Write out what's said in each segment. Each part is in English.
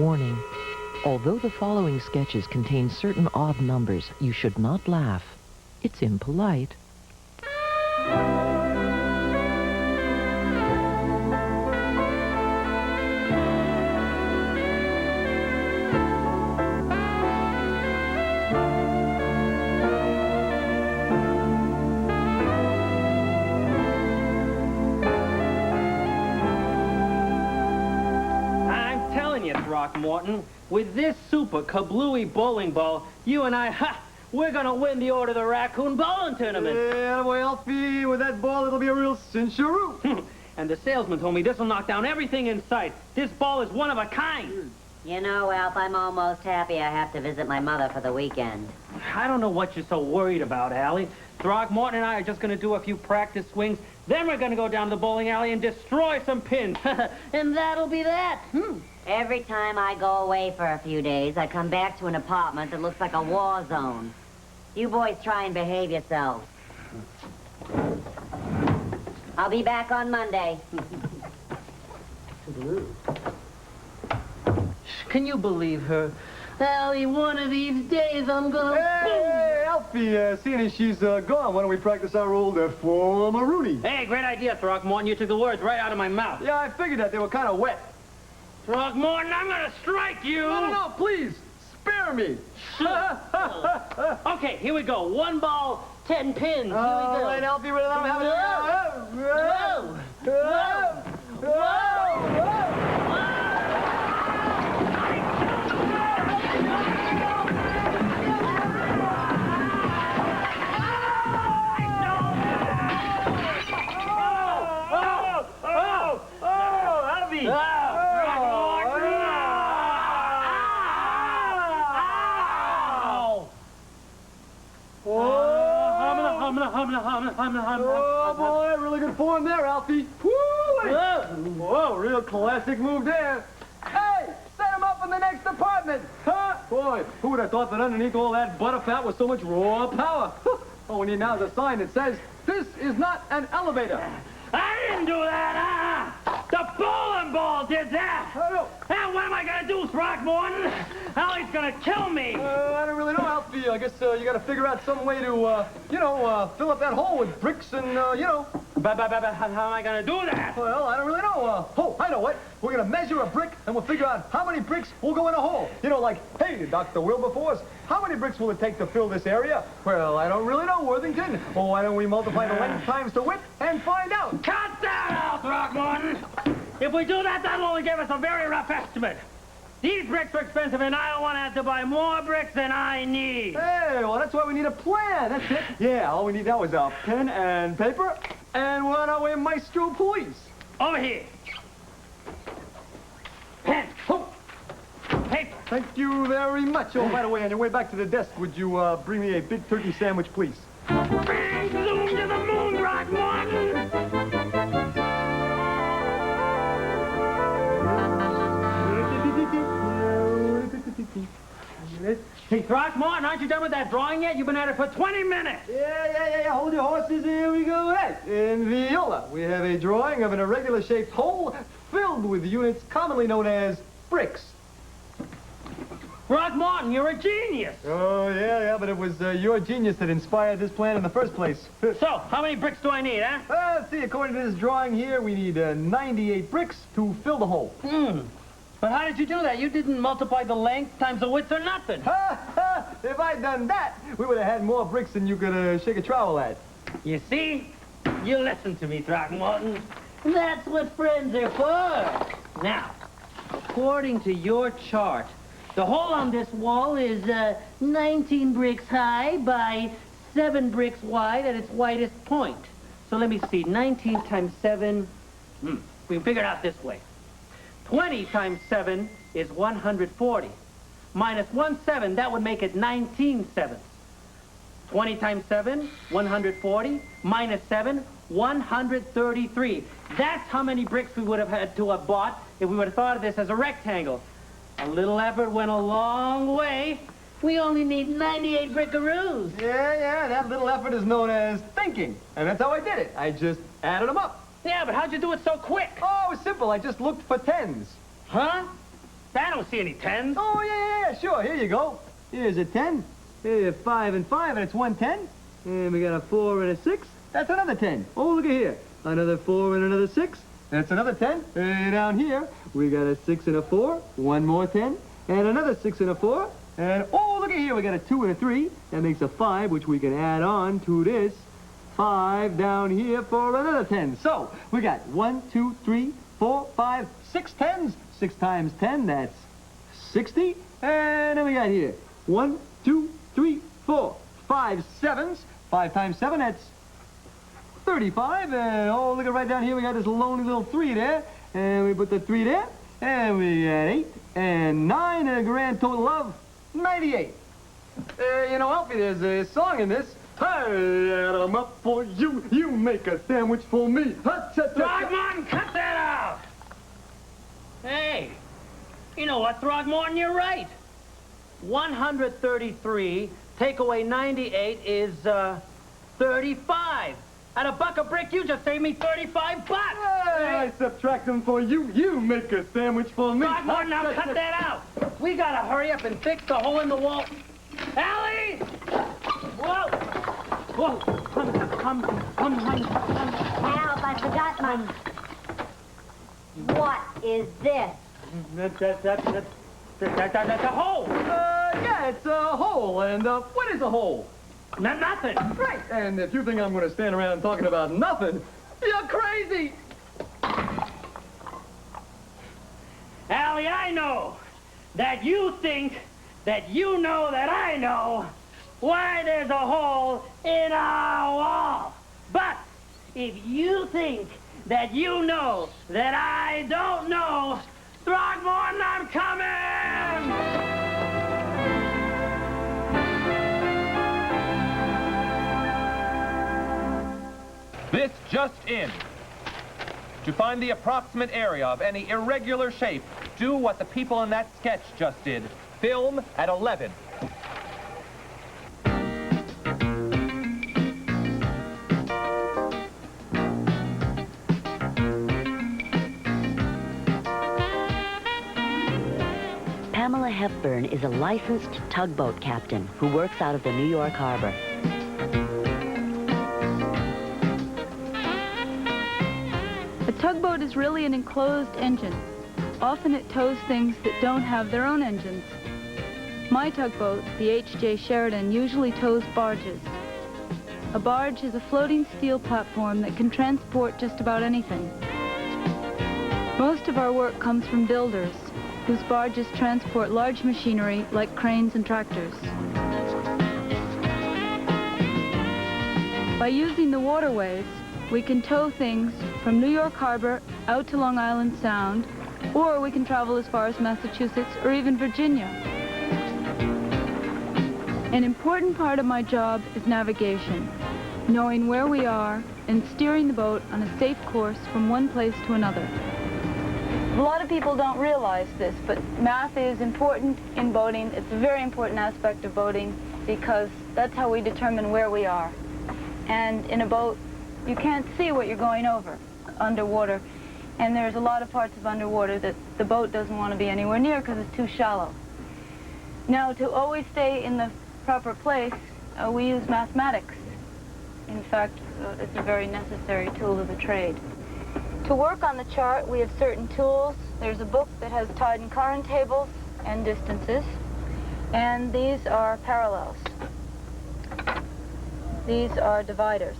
Warning. Although the following sketches contain certain odd numbers, you should not laugh. It's impolite. Throckmorton, with this super kablooey bowling ball, you and I, we're gonna win the Order of the Raccoon Bowling Tournament. Yeah, boy, Alfie, with that ball, it'll be a real cincharoo. And the salesman told me this will knock down everything in sight. This ball is one of a kind. You know, Alf, I'm almost happy I have to visit my mother for the weekend. I don't know what you're so worried about, Allie. Throckmorton and I are just gonna do a few practice swings. Then we're gonna go down to the bowling alley and destroy some pins. And that'll be that. Every time I go away for a few days, I come back to an apartment that looks like a war zone. You boys try and behave yourselves. I'll be back on Monday. Can you believe her? Allie, one of these days I'm gonna... Hey, Alfie, seeing as she's gone, why don't we practice our old former Rooney? Hey, great idea, Throckmorton. You took the words right out of my mouth. Yeah, I figured that. They were kind of wet. Throckmorton, I'm gonna strike you! No, please! Spare me! Okay, here we go. 1 ball, 10 pins. Here we go. All right, Alfie, let them have it. Whoa! Whoa! Whoa! Oh, boy, really good form there, Alfie. Whoa, real classic move there. Hey, set him up in the next apartment. Huh? Boy, who would have thought that underneath all that butterfat was so much raw power? All we need now is a sign that says, this is not an elevator. I didn't do that, The bowling ball did that! And what am I gonna do, Throckmorton? Allie's gonna kill me! I don't really know, Alfie. I guess you gotta figure out some way to, fill up that hole with bricks and, How am I gonna do that? Well, I don't really know. I know what. We're gonna measure a brick, and we'll figure out how many bricks will go in a hole. You know, like, hey, Dr. Wilberforce, how many bricks will it take to fill this area? Well, I don't really know, Worthington. Well, why don't we multiply the length times the width and find out? Cut that out, Throckmorton! If we do that, that'll only give us a very rough estimate. These bricks are expensive, and I don't want to have to buy more bricks than I need. Hey, well, that's why we need a plan. That's it. Yeah, all we need now is a pen and paper, and we're on our way, Maestro Police. Over here. Pen. Paper. Thank you very much. Oh, by the way, on your way back to the desk, would you bring me a big turkey sandwich, please? Bang, zoom to the moon, Throckmorton! Hey, Throckmorton, aren't you done with that drawing yet? You've been at it for 20 minutes. Yeah. Hold your horses. Here we go. Right. In Viola, we have a drawing of an irregular-shaped hole filled with units commonly known as bricks. Throckmorton, you're a genius. Oh, yeah, but it was your genius that inspired this plan in the first place. So, how many bricks do I need, huh? Let's see, according to this drawing here, we need 98 bricks to fill the hole. But how did you do that? You didn't multiply the length times the width or nothing. If I'd done that, we would have had more bricks than you could shake a trowel at. You see? You listen to me, Throckmorton. That's what friends are for. Now, according to your chart, the hole on this wall is 19 bricks high by 7 bricks wide at its widest point. So let me see, 19 times 7, we can figure it out this way. 20 times 7 is 140. Minus 1 7, that would make it 19 sevenths. 20 times 7, 140. Minus 7, 133. That's how many bricks we would have had to have bought if we would have thought of this as a rectangle. A little effort went a long way. We only need 98 brickaroos. Yeah, that little effort is known as thinking. And that's how I did it. I just added them up. Yeah, but how'd you do it so quick? Oh, it was simple. I just looked for tens. Huh? I don't see any 10s. Oh, yeah, sure. Here you go. Here's a 10. Here, 5 and 5, and it's 1 10. And we got a 4 and a 6. That's another 10. Oh, look at here. Another 4 and another 6. That's another 10. And down here, we got a 6 and a 4. One more 10. And another 6 and a 4. And, oh, look at here. We got a 2 and a 3. That makes a 5, which we can add on to this 5 down here for another 10. So, we got 1, 2, 3, 4, 5, 6 10s. 6 times 10, that's 60. And then we got here 1, 2, 3, 4, 5 7s. 5 times 7, that's 35. And oh, look at right down here. We got this lonely little 3 there. And we put the 3 there. And we got 8 and 9 and a grand total of 98. You know, Alfie, there's a song in this. I add 'em up for you. You make a sandwich for me. Throgmorton, cut that out! Hey, you know what, Throgmorton, you're right. 133, take away 98 is, 35. At a buck a brick, you just saved me 35 bucks! Hey, I subtract them for you. You make a sandwich for me. Throgmorton, now cut that out! We gotta hurry up and fix the hole in the wall. Allie! Whoa! Whoa! Come. Alf, I forgot my... What is this? That's a hole! Yeah, it's a hole. And, what is a hole? Nothing. Right. And if you think I'm going to stand around talking about nothing, you're crazy. Allie, I know that you think that you know that I know why there's a hole in our wall. But if you think that you know that I don't know, Throgmorton, I'm coming! This just in. To find the approximate area of any irregular shape, do what the people in that sketch just did. Film at 11. Pamela Hepburn is a licensed tugboat captain who works out of the New York Harbor. A tugboat is really an enclosed engine. Often it tows things that don't have their own engines. My tugboat, the H.J. Sheridan, usually tows barges. A barge is a floating steel platform that can transport just about anything. Most of our work comes from builders, whose barges transport large machinery like cranes and tractors. By using the waterways, we can tow things from New York Harbor out to Long Island Sound, or we can travel as far as Massachusetts or even Virginia. An important part of my job is navigation, knowing where we are and steering the boat on a safe course from one place to another. A lot of people don't realize this, but math is important in boating. It's a very important aspect of boating because that's how we determine where we are. And in a boat, you can't see what you're going over underwater. And there's a lot of parts of underwater that the boat doesn't want to be anywhere near because it's too shallow. Now, to always stay in the proper place, we use mathematics. In fact, it's a very necessary tool of the trade. To work on the chart, we have certain tools. There's a book that has tide and current tables and distances. And these are parallels. These are dividers.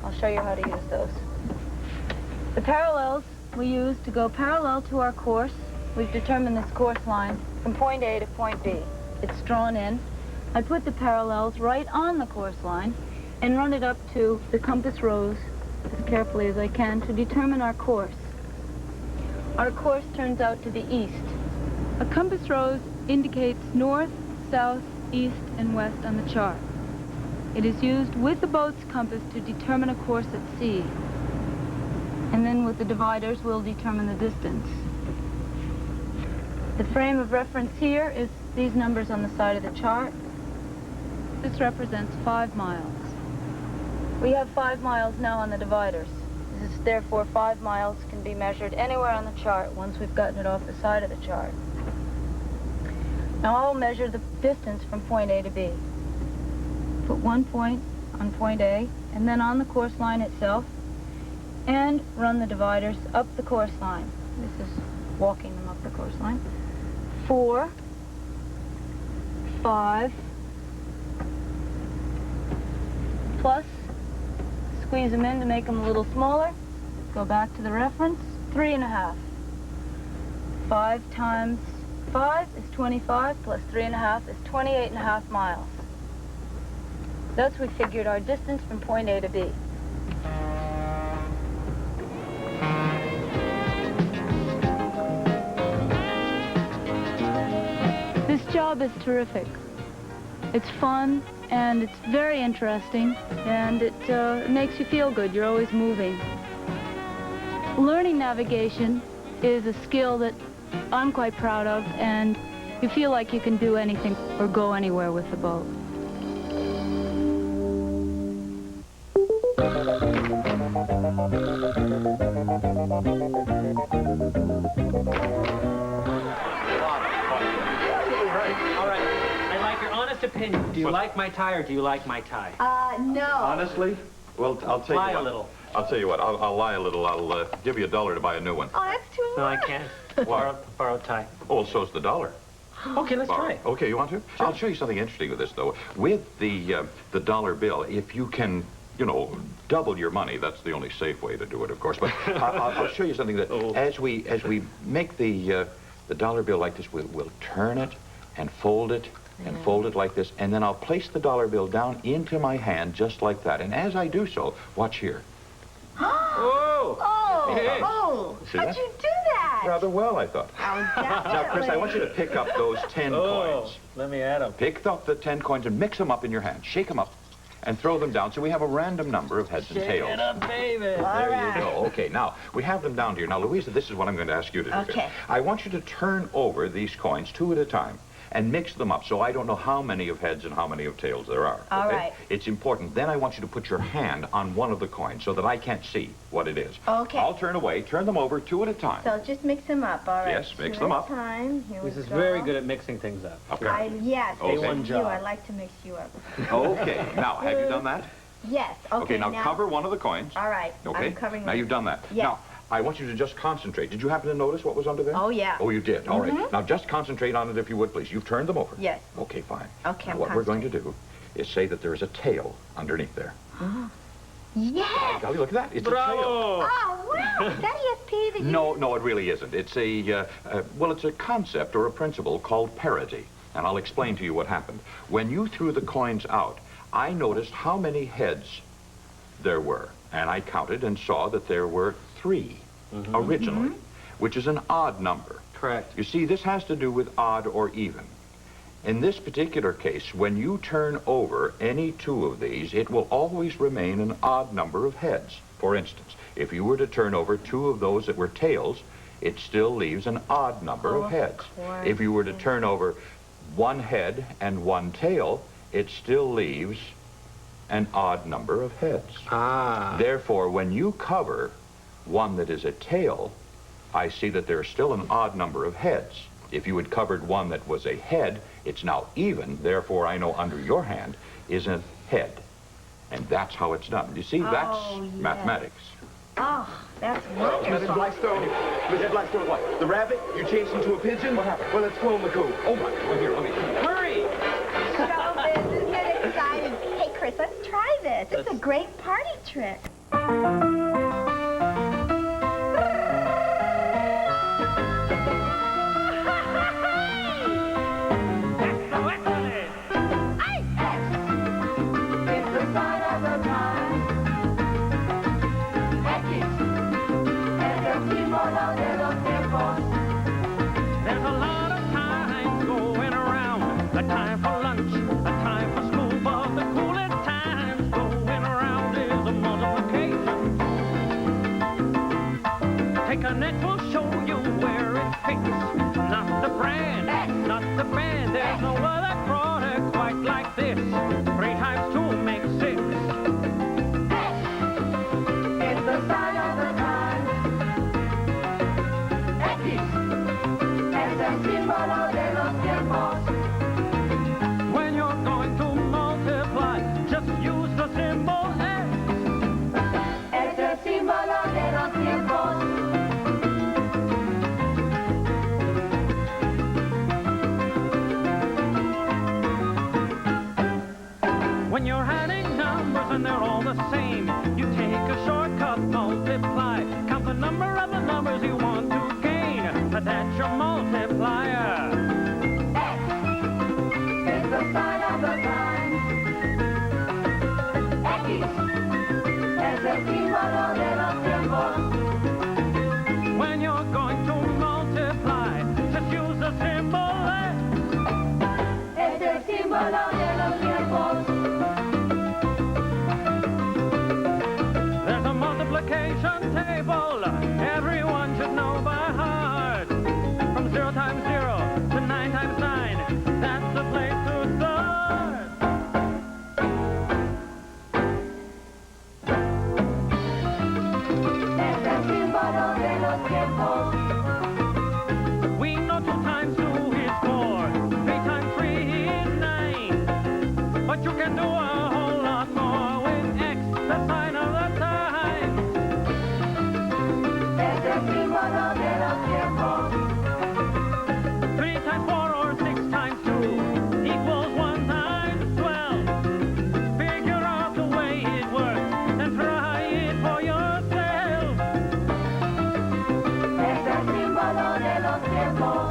I'll show you how to use those. The parallels we use to go parallel to our course. We've determined this course line from point A to point B. It's drawn in. I put the parallels right on the course line and run it up to the compass rose as carefully as I can to determine our course. Our course turns out to the east. A compass rose indicates north, south, east, and west on the chart. It is used with the boat's compass to determine a course at sea. And then with the dividers, we'll determine the distance. The frame of reference here is these numbers on the side of the chart. This represents 5 miles. We have 5 miles now on the dividers. This is therefore 5 miles can be measured anywhere on the chart once we've gotten it off the side of the chart. Now I'll measure the distance from point A to B. Put 1 point on point A, and then on the course line itself, and run the dividers up the course line. This is walking them up the course line. 4, 5, plus, squeeze them in to make them a little smaller. Go back to the reference, 3.5. 5 times 5 is 25, plus 3.5 is 28.5 miles. Thus we figured our distance from point A to B. This job is terrific. It's fun, and it's very interesting, and it makes you feel good. You're always moving. Learning navigation is a skill that I'm quite proud of, and you feel like you can do anything or go anywhere with the boat. All right. I'd like your honest opinion. Do you like my tie or do you like my tie? No. Honestly? Well, I'll tell Lie you a what. little. I'll tell you what. I'll lie a little. I'll give you $1 to buy a new one. Oh, that's too No, I much. can't. Borrow tie. Oh, well, so's the $1. Okay, let's try. Okay, you want to? I'll show you something interesting with this, though. With the dollar bill, if you can, you know, double your money, that's the only safe way to do it, of course. But I'll show you something that as we make the dollar bill like this, we'll turn it and fold it and fold it like this, and then I'll place the dollar bill down into my hand just like that. And as I do so, watch here. Whoa! Oh, See how'd that? you do that? Rather well, I thought. Oh, definitely. Now, Chris, I want you to pick up those 10 coins. Let me add them. Pick up the 10 coins and mix them up in your hand. Shake them up and throw them down so we have a random number of heads and tails. Shake it up, baby. There you go. Okay, now, we have them down here. Now, Louisa, this is what I'm going to ask you to do. Okay. I want you to turn over these coins 2 at a time and mix them up so I don't know how many of heads and how many of tails there are. All okay? right. It's important. Then I want you to put your hand on one of the coins so that I can't see what it is. Okay. I'll turn away, turn them over 2 at a time. So just mix them up, all right? Yes, mix 2 them at a up. time. Here This we is go. very good at mixing things up. Okay. Yes, Okay. thank A1 you. job. I like to mix you up. Okay. Now, have you done that? Yes. Okay. Now cover one of the coins. All right. Okay. I'm covering. Now you've done that. Yes. Now, I want you to just concentrate. Did you happen to notice what was under there? Oh, yeah. Oh, you did. All right. Now just concentrate on it if you would, please. You've turned them over. Yes. Okay, fine. Okay, Now, I'm what we're going to do is say that there is a tail underneath there. Yes. Golly, look at that. It's a tail. Bravo! Oh, wow. Is that ESP that you... No, it really isn't. It's it's a concept or a principle called parity. And I'll explain to you what happened. When you threw the coins out, I noticed how many heads there were. And I counted and saw that there were 3 originally, which is an odd number. Correct. You see, this has to do with odd or even. In this particular case, when you turn over any 2 of these, it will always remain an odd number of heads. For instance, if you were to turn over 2 of those that were tails, it still leaves an odd number of heads. course. If you were to turn over 1 head and 1 tail, it still leaves an odd number of heads. Ah. Therefore, when you cover one that is a tail, I see that there's still an odd number of heads. If you had covered one that was a head, it's now even. Therefore, I know under your hand is a head. And that's how it's done. You see, that's yes. mathematics. Oh, that's wonderful. Mr. Blackstone, what? The rabbit? You changed into a pigeon? What happened? Well, it's flown the coop. Oh, my. Well, here, let me. Hurry! So this is getting exciting. Hey, Chris, let's try this. It's a great party trick. There's a lot of time going around. A time for lunch, a time for school, but the coolest times going around is a multiplication. When you're adding numbers and they're all the same, you take a shortcut, multiply. Count the number of the numbers you want to gain. That's your multiplier. X is the sign of the times. X es el símbolo de los tiempos. When you're going to multiply, just use the symbol X. Es el símbolo de los tiempos. There's a multiplication table everyone should know by heart. From 0 times 0 to 9 times 9, that's the place to start. Es el símbolo de los tiempos. We know 2 times 2 is 4, 3 times 3 is 9. But you can do a whole lot more with X, the sign of the time. Es el símbolo de los tiempos. 3 times 4 or 6 times 2 equals 1 times 12. Figure out the way it works and try it for yourself. Es el símbolo de los tiempos.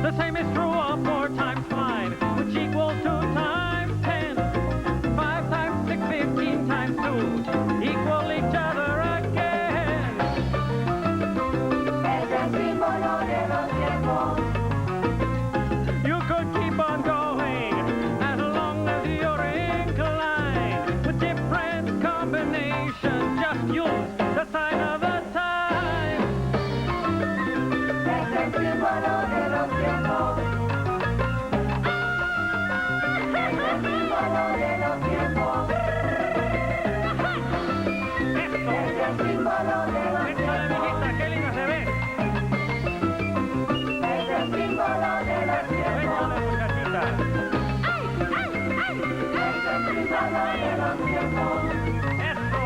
The same is true of 4 times 5, which equals 2 times 10. 5 times 6, 15 times 2 equal each other again. Es el símbolo de los tiempos. You could keep on going as long as you're inclined. With different combinations, just use the sign of the time. Es el símbolo de los tiempos. Es el símbolo de los tiempos. Es el símbolo de los Échale, tiempos. mijita, qué lindo se ve. Es el símbolo de los tiempos. Échale, muchachita. Es el símbolo de los tiempos. Eso.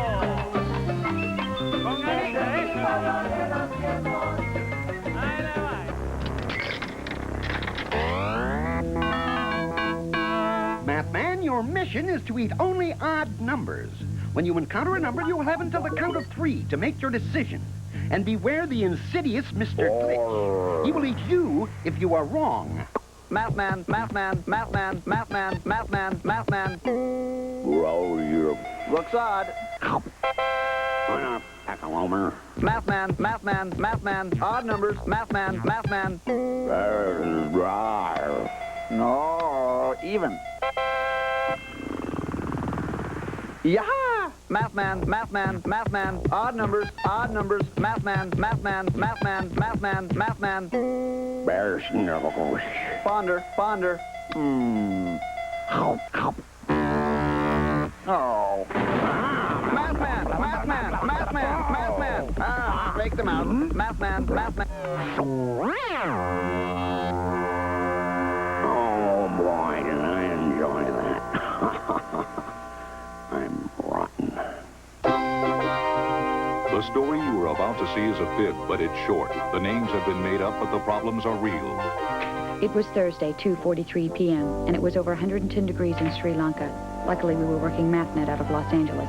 Con Es ganita, el símbolo eso. de los tiempos. Ahí le va. Mathman, your mission is to eat only odd numbers. When you encounter a number, you'll have until the count of 3 to make your decision. And beware the insidious Mr. Glitch. He will eat you if you are wrong. Mathman, Mathman, Mathman, Mathman, Mathman, Mathman. Looks odd. Mathman, Mathman, Mathman. Odd numbers, Mathman, Mathman. No, even. Yeah! Mathman, Mathman, Mathman. Odd numbers, Mathman, Mathman, Mathman, Mathman, Mathman. Fonder, Fonder. Oh. Mathman, Mathman, Mathman, Mathman. Make them out. Mathman, Mathman. Oh, boy, did I enjoy that. I'm rotten. The story you are about to see is a fib, but it's short. The names have been made up, but the problems are real. It was Thursday, 2:43 p.m., and it was over 110 degrees in Sri Lanka. Luckily, we were working MathNet out of Los Angeles.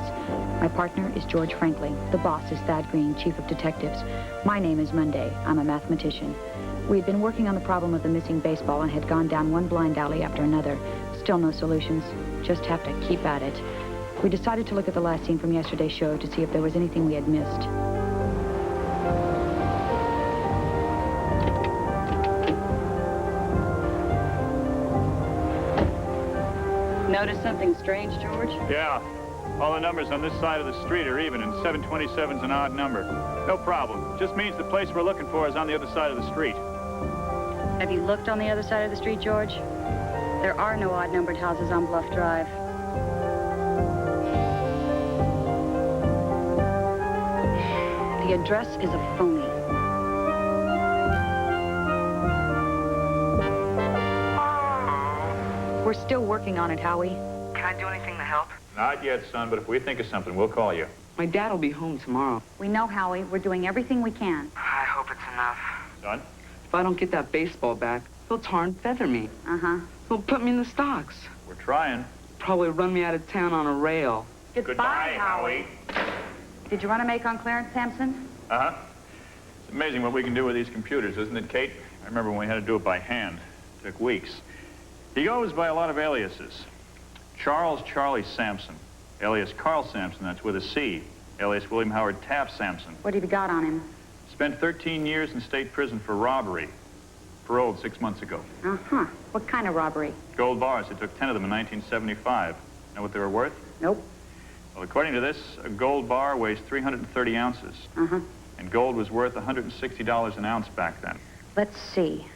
My partner is George Franklin. The boss is Thad Green, chief of detectives. My name is Monday. I'm a mathematician. We had been working on the problem of the missing baseball and had gone down one blind alley after another. Still no solutions. Just have to keep at it. We decided to look at the last scene from yesterday's show to see if there was anything we had missed. Notice something strange, George? Yeah. All the numbers on this side of the street are even, and 727's an odd number. No problem. Just means the place we're looking for is on the other side of the street. Have you looked on the other side of the street, George? There are no odd-numbered houses on Bluff Drive. The address is a phony. We're still working on it, Howie. Can I do anything to help? Not yet, son, but if we think of something, we'll call you. My dad will be home tomorrow. We know, Howie. We're doing everything we can. I hope it's enough. Son? If I don't get that baseball back, they'll tar and feather me. Uh-huh. They'll put me in the stocks. We're trying. probably run me out of town on a rail. Goodbye, Howie. Did you run a make on Clarence Sampson? Uh-huh. It's amazing what we can do with these computers, isn't it, Kate? I remember when we had to do it by hand. It took weeks. He goes by a lot of aliases. Charles Charlie Sampson, alias Carl Sampson, that's with a C, alias William Howard Taft Sampson. What have you got on him? Spent 13 years in state prison for robbery. Paroled 6 months ago. Uh-huh. What kind of robbery? Gold bars. They took 10 of them in 1975. Know what they were worth? Nope. Well, according to this, a gold bar weighs 330 ounces. Uh-huh. And gold was worth $160 an ounce back then. Let's see.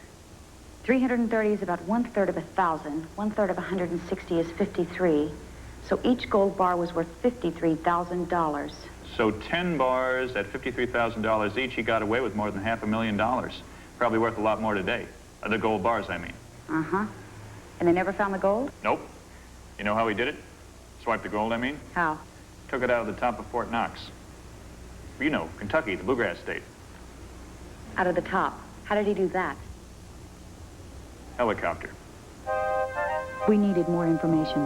330 is about 1/3 of 1,000. 1/3 of 160 is 53. So each gold bar was worth $53,000. So 10 bars at $53,000 each, he got away with more than $500,000. Probably worth a lot more today. The gold bars, I mean. Uh-huh. And they never found the gold? Nope. You know how he did it? Swiped the gold, I mean? How? Took it out of the top of Fort Knox. You know, Kentucky, the bluegrass state. Out of the top. How did he do that? Helicopter. We needed more information.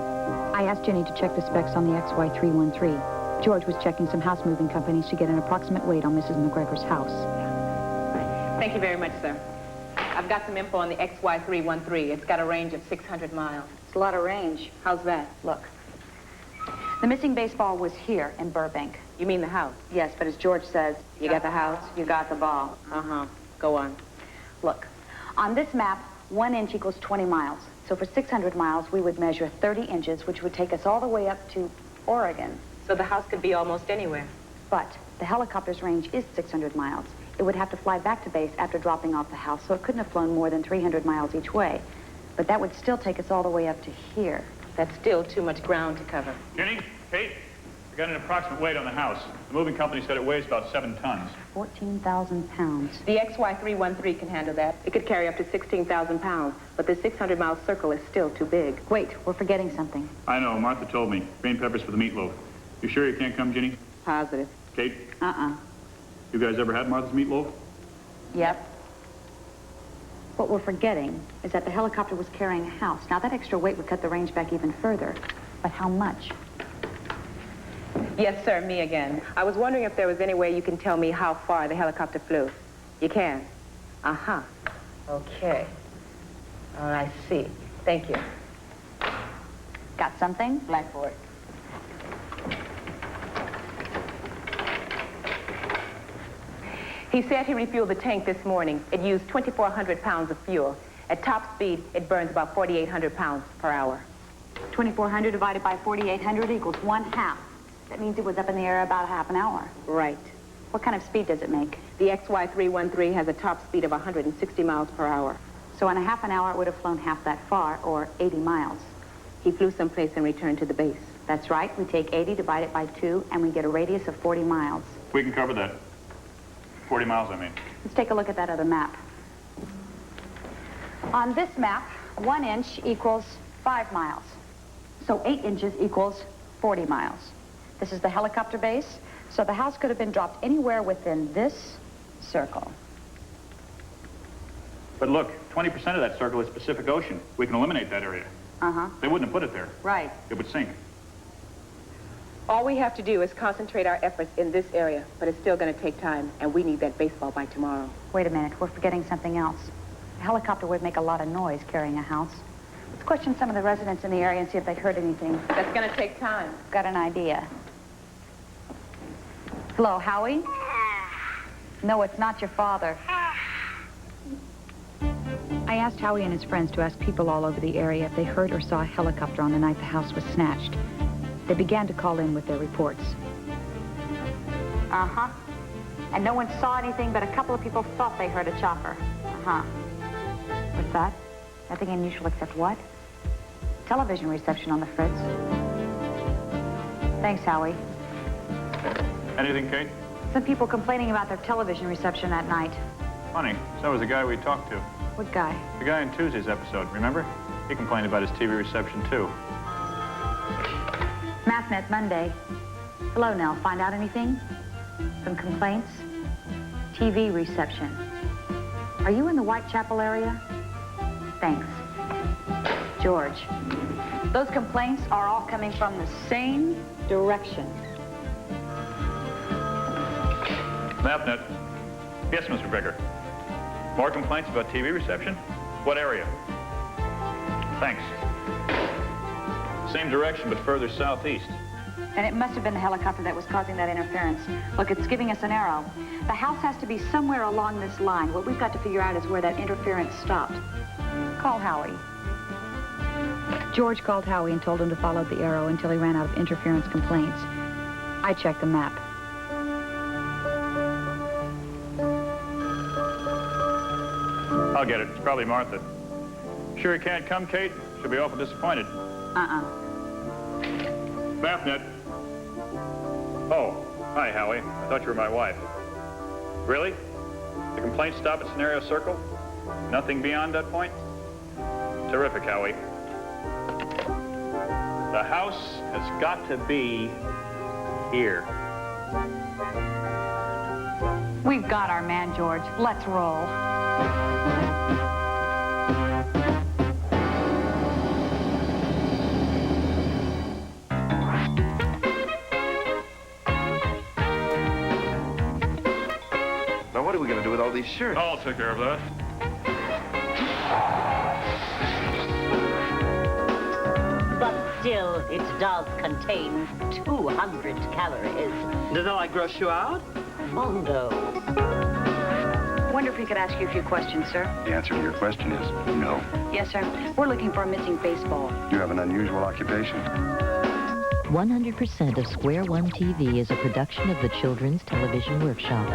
I asked Jenny to check the specs on the XY313. George was checking some house moving companies to get an approximate weight on Mrs. McGregor's house. Thank you very much, sir. I've got some info on the XY313. It's got a range of 600 miles. It's a lot of range. How's that? Look. The missing baseball was here in Burbank. You mean the house? Yes, but as George says... You got the house, you got the ball. Uh-huh. Go on. Look, on this map, 1 inch equals 20 miles. So for 600 miles, we would measure 30 inches, which would take us all the way up to Oregon. So the house could be almost anywhere. But the helicopter's range is 600 miles. It would have to fly back to base after dropping off the house, so it couldn't have flown more than 300 miles each way. But that would still take us all the way up to here. That's still too much ground to cover. Jenny, Kate, I got an approximate weight on the house. The moving company said it weighs about 7 tons. 14,000 pounds. The XY313 can handle that. It could carry up to 16,000 pounds, but the 600-mile circle is still too big. Wait, we're forgetting something. I know, Martha told me. Green peppers for the meatloaf. You sure you can't come, Jenny? Positive. Kate? Uh-uh. You guys ever had Martha's meatloaf? Yep. What we're forgetting is that the helicopter was carrying a house. Now, that extra weight would cut the range back even further. But how much? Yes, sir, me again. I was wondering if there was any way you can tell me how far the helicopter flew. You can? Uh-huh. Okay. Oh, I see. Thank you. Got something? Blackboard. He said he refueled the tank this morning. It used 2,400 pounds of fuel. At top speed, it burns about 4,800 pounds per hour. 2,400 divided by 4,800 equals 1/2. That means it was up in the air about half an hour. Right. What kind of speed does it make? The XY313 has a top speed of 160 miles per hour. So in a half an hour, it would have flown half that far, or 80 miles. He flew someplace and returned to the base. That's right. We take 80, divide it by 2, and we get a radius of 40 miles. We can cover that. 40 miles, I mean. Let's take a look at that other map. On this map, 1 inch equals 5 miles. So 8 inches equals 40 miles. This is the helicopter base, so the house could have been dropped anywhere within this circle. But look, 20% of that circle is Pacific Ocean. We can eliminate that area. Uh-huh. They wouldn't have put it there. Right. It would sink. All we have to do is concentrate our efforts in this area, but it's still going to take time, and we need that baseball by tomorrow. Wait a minute, we're forgetting something else. A helicopter would make a lot of noise carrying a house. Let's question some of the residents in the area and see if they've heard anything. That's going to take time. Got an idea. Hello, Howie? No, it's not your father. I asked Howie and his friends to ask people all over the area if they heard or saw a helicopter on the night the house was snatched. They began to call in with their reports. Uh-huh. And no one saw anything, but a couple of people thought they heard a chopper. Uh-huh. What's that? Nothing unusual except what? Television reception on the Fritz. Thanks, Howie. Anything, Kate? Some people complaining about their television reception that night. Funny, so was the guy we talked to. What guy? The guy in Tuesday's episode, remember? He complained about his TV reception, too. MathNet Monday. Hello, Nell. Find out anything? Some complaints? TV reception. Are you in the Whitechapel area? Thanks. George. Those complaints are all coming from the same direction. MapNet. Yes, Mr. Becker. More complaints about TV reception? What area? Thanks. Same direction, but further southeast. And it must have been the helicopter that was causing that interference. Look, it's giving us an arrow. The house has to be somewhere along this line. What we've got to figure out is where that interference stopped. Call Howie. George called Howie and told him to follow the arrow until he ran out of interference complaints. I checked the map. I'll get it. It's probably Martha. Sure you can't come, Kate? She'll be awful disappointed. MapNet. Oh, hi, Howie. I thought you were my wife. Really? The complaints stop at Scenario Circle? Nothing beyond that point? Terrific, Howie. The house has got to be here. We've got our man, George. Let's roll. Now, what are we going to do with all these shirts? I'll take care of that. But still, it does contain 200 calories. Does that like gross you out? Mondo. Wonder if we could ask you a few questions, sir? The answer to your question is no. Yes, sir. We're looking for a missing baseball. You have an unusual occupation. 100% of Square One TV is a production of the Children's Television Workshop.